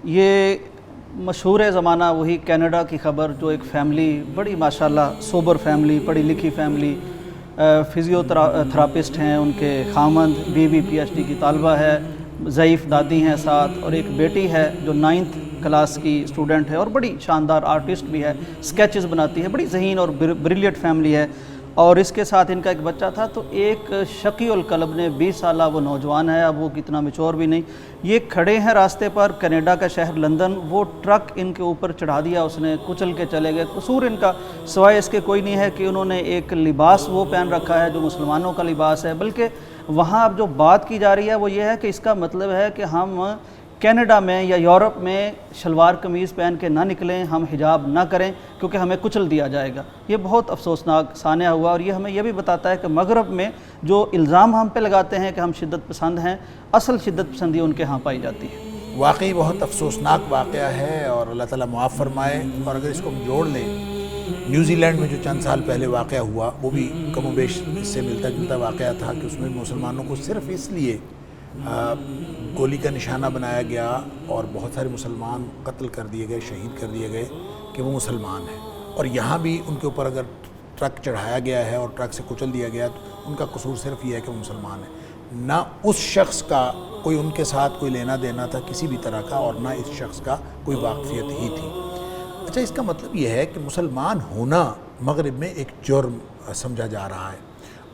یہ مشہور زمانہ وہی کینیڈا کی خبر، جو ایک فیملی بڑی ماشاءاللہ سوبر فیملی، پڑھی لکھی فیملی، فزیو تھراپسٹ ہیں، ان کے خامند، بیوی پی ایچ ڈی کی طالبہ ہے، ضعیف دادی ہیں ساتھ، اور ایک بیٹی ہے جو 9th کلاس کی اسٹوڈنٹ ہے اور بڑی شاندار آرٹسٹ بھی ہے، اسکیچز بناتی ہے، بڑی ذہین اور بریلیٹ فیملی ہے، اور اس کے ساتھ ان کا ایک بچہ تھا۔ تو ایک شقی القلب نے 20 سالہ وہ نوجوان ہے، اب وہ کتنا میچور بھی نہیں، یہ کھڑے ہیں راستے پر، کینیڈا کا شہر لندن، وہ ٹرک ان کے اوپر چڑھا دیا اس نے، کچل کے چلے گئے۔ قصور ان کا سوائے اس کے کوئی نہیں ہے کہ انہوں نے ایک لباس وہ پہن رکھا ہے جو مسلمانوں کا لباس ہے، بلکہ وہاں اب جو بات کی جا رہی ہے وہ یہ ہے کہ اس کا مطلب ہے کہ ہم کینیڈا میں یا یورپ میں شلوار قمیض پہن کے نہ نکلیں، ہم حجاب نہ کریں کیونکہ ہمیں کچل دیا جائے گا۔ یہ بہت افسوسناک سانحہ ہوا، اور یہ ہمیں یہ بھی بتاتا ہے کہ مغرب میں جو الزام ہم پہ لگاتے ہیں کہ ہم شدت پسند ہیں، اصل شدت پسندی ان کے ہاں پائی جاتی ہے۔ واقعی بہت افسوسناک واقعہ ہے، اور اللہ تعالیٰ معاف فرمائے۔ اور اگر اس کو ہم جوڑ لیں، نیوزی لینڈ میں جو چند سال پہلے واقعہ ہوا، وہ بھی کم و بیش اس سے ملتا جلتا واقعہ تھا کہ اس میں مسلمانوں کو صرف اس لیے گولی کا نشانہ بنایا گیا اور بہت سارے مسلمان قتل کر دیے گئے، شہید کر دیے گئے کہ وہ مسلمان ہیں۔ اور یہاں بھی ان کے اوپر اگر ٹرک چڑھایا گیا ہے اور ٹرک سے کچل دیا گیا تو ان کا قصور صرف یہ ہے کہ وہ مسلمان ہیں، نہ اس شخص کا کوئی ان کے ساتھ کوئی لینا دینا تھا کسی بھی طرح کا، اور نہ اس شخص کا کوئی واقفیت ہی تھی۔ اچھا، اس کا مطلب یہ ہے کہ مسلمان ہونا مغرب میں ایک جرم سمجھا جا رہا ہے،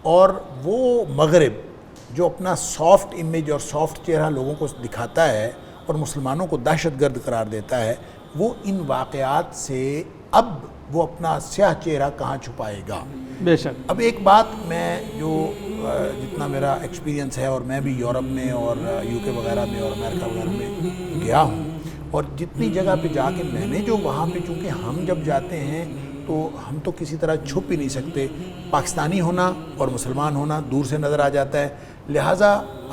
اور وہ مغرب جو اپنا سافٹ امیج اور سافٹ چہرہ لوگوں کو دکھاتا ہے اور مسلمانوں کو دہشت گرد قرار دیتا ہے، وہ ان واقعات سے اب وہ اپنا سیاہ چہرہ کہاں چھپائے گا؟ بے شک۔ اب ایک بات میں جو جتنا میرا ایکسپیرینس ہے، اور میں بھی یورپ میں اور یو کے وغیرہ میں اور امریکہ وغیرہ میں گیا ہوں، اور جتنی جگہ پہ جا کے میں نے جو وہاں پہ، چونکہ ہم جب جاتے ہیں تو ہم تو کسی طرح چھپ ہی نہیں سکتے، پاکستانی ہونا اور مسلمان ہونا دور سے نظر آ جاتا ہے، لہٰذا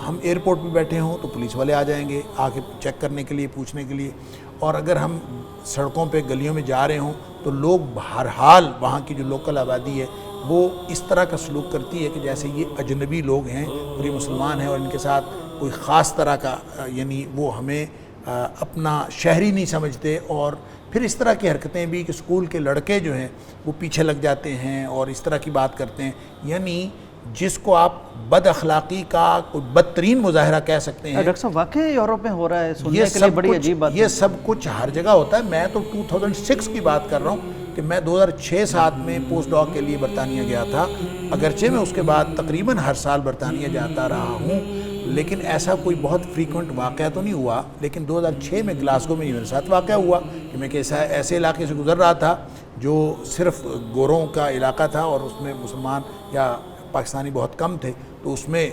ہم ایئرپورٹ پہ بیٹھے ہوں تو پولیس والے آ جائیں گے آ کے چیک کرنے کے لیے، پوچھنے کے لیے، اور اگر ہم سڑکوں پہ گلیوں میں جا رہے ہوں تو لوگ بہرحال وہاں کی جو لوکل آبادی ہے وہ اس طرح کا سلوک کرتی ہے کہ جیسے یہ اجنبی لوگ ہیں اور یہ مسلمان ہیں، اور ان کے ساتھ کوئی خاص طرح کا یعنی وہ ہمیں اپنا شہری نہیں سمجھتے، اور پھر اس طرح کی حرکتیں بھی کہ اسکول کے لڑکے جو ہیں وہ پیچھے لگ جاتے ہیں اور اس طرح کی بات کرتے ہیں، یعنی جس کو آپ بد اخلاقی کا کوئی بدترین مظاہرہ کہہ سکتے ہیں۔ ڈاکٹر صاحب واقعی یورپ میں ہو رہا ہے، سننے کے لیے بڑی عجیب بات ہے۔ یہ سب کچھ ہر جگہ ہوتا ہے۔ میں تو 2006 کی بات کر رہا ہوں کہ میں 2006-07 میں پوسٹ ڈاک کے لیے برطانیہ گیا تھا، اگرچہ میں اس کے بعد تقریباً ہر سال برطانیہ جاتا رہا ہوں، لیکن ایسا کوئی بہت فریکوینٹ واقعہ تو نہیں ہوا۔ لیکن 2006 میں گلاسگو میں میرے ساتھ واقعہ ہوا کہ میں ایسے علاقے سے گزر رہا تھا جو صرف گوروں کا علاقہ تھا، اور اس میں مسلمان یا پاکستانی بہت کم تھے، تو اس میں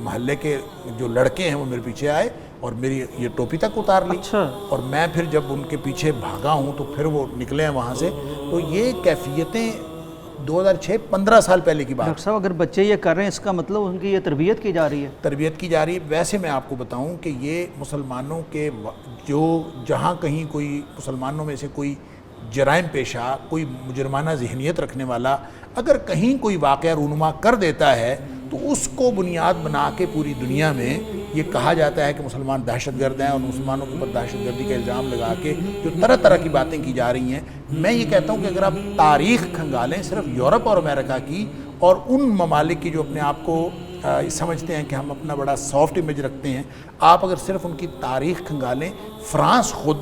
محلے کے جو لڑکے ہیں وہ میرے پیچھے آئے اور میری یہ ٹوپی تک اتار لی، اور میں پھر جب ان کے پیچھے بھاگا ہوں تو پھر وہ نکلے ہیں وہاں سے۔ تو یہ کیفیتیں 2006-15 سال پہلے کی بات۔ ڈاکٹر صاحب اگر بچے یہ کر رہے ہیں، اس کا مطلب ان کی یہ تربیت کی جا رہی ہے؟ تربیت کی جا رہی ہے۔ ویسے میں آپ کو بتاؤں کہ یہ مسلمانوں کے جو جہاں کہیں کوئی مسلمانوں میں سے کوئی جرائم پیشہ، کوئی مجرمانہ ذہنیت رکھنے والا اگر کہیں کوئی واقعہ رونما کر دیتا ہے تو اس کو بنیاد بنا کے پوری دنیا میں یہ کہا جاتا ہے کہ مسلمان دہشت گرد ہیں، اور مسلمانوں کے اوپر دہشت گردی کا الزام لگا کے جو طرح طرح کی باتیں کی جا رہی ہیں۔ میں یہ کہتا ہوں کہ اگر آپ تاریخ کھنگالیں صرف یورپ اور امریکہ کی، اور ان ممالک کی جو اپنے آپ کو سمجھتے ہیں کہ ہم اپنا بڑا سافٹ امیج رکھتے ہیں، آپ اگر صرف ان کی تاریخ کھنگالیں، فرانس خود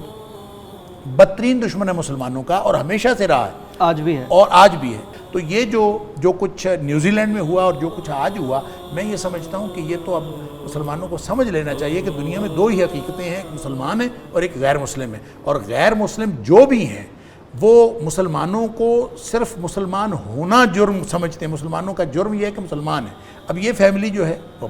بدترین دشمن ہے مسلمانوں کا، اور ہمیشہ سے رہا ہے، آج بھی ہے، اور آج بھی ہے۔ تو یہ جو کچھ نیوزی لینڈ میں ہوا اور جو کچھ آج ہوا، میں یہ سمجھتا ہوں کہ یہ تو اب مسلمانوں کو سمجھ لینا چاہیے کہ دنیا میں دو ہی حقیقتیں ہیں، ایک مسلمان ہے اور ایک غیر مسلم ہے، اور غیر مسلم جو بھی ہیں وہ مسلمانوں کو صرف مسلمان ہونا جرم سمجھتے ہیں۔ مسلمانوں کا جرم یہ ہے کہ مسلمان ہیں۔ اب یہ فیملی جو ہے وہ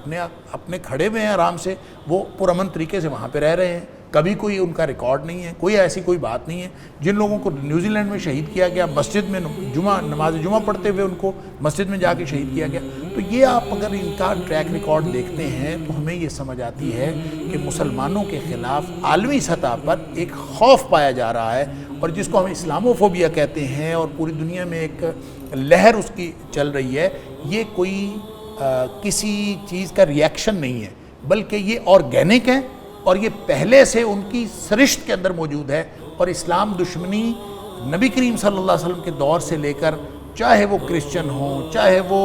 اپنے کھڑے ہوئے ہیں آرام سے، وہ پرامن طریقے سے وہاں پہ رہ رہے ہیں، کبھی کوئی ان کا ریکارڈ نہیں ہے، کوئی ایسی کوئی بات نہیں ہے۔ جن لوگوں کو نیوزی لینڈ میں شہید کیا گیا، مسجد میں نماز جمعہ پڑھتے ہوئے ان کو مسجد میں جا کے شہید کیا گیا، تو یہ آپ اگر ان کا ٹریک ریکارڈ دیکھتے ہیں تو ہمیں یہ سمجھ آتی ہے کہ مسلمانوں کے خلاف عالمی سطح پر ایک خوف پایا جا رہا ہے، اور جس کو ہم اسلاموفوبیا کہتے ہیں، اور پوری دنیا میں ایک لہر اس کی چل رہی ہے۔ یہ کوئی کسی چیز کا ریئیکشن نہیں ہے، بلکہ یہ آرگینک ہے، اور یہ پہلے سے ان کی سرشت کے اندر موجود ہے، اور اسلام دشمنی نبی کریم صلی اللہ علیہ وسلم کے دور سے لے کر، چاہے وہ کرسچن ہوں، چاہے وہ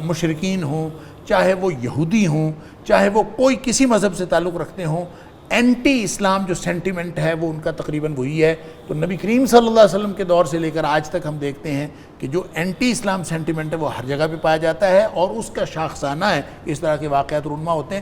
مشرکین ہوں، چاہے وہ یہودی ہوں، چاہے وہ کوئی کسی مذہب سے تعلق رکھتے ہوں، اینٹی اسلام جو سینٹیمنٹ ہے وہ ان کا تقریباً وہی ہے۔ تو نبی کریم صلی اللہ علیہ وسلم کے دور سے لے کر آج تک ہم دیکھتے ہیں کہ جو اینٹی اسلام سینٹیمنٹ ہے وہ ہر جگہ پہ پایا جاتا ہے، اور اس کا شاخسانہ ہے اس طرح کے واقعات رونما ہوتے ہیں۔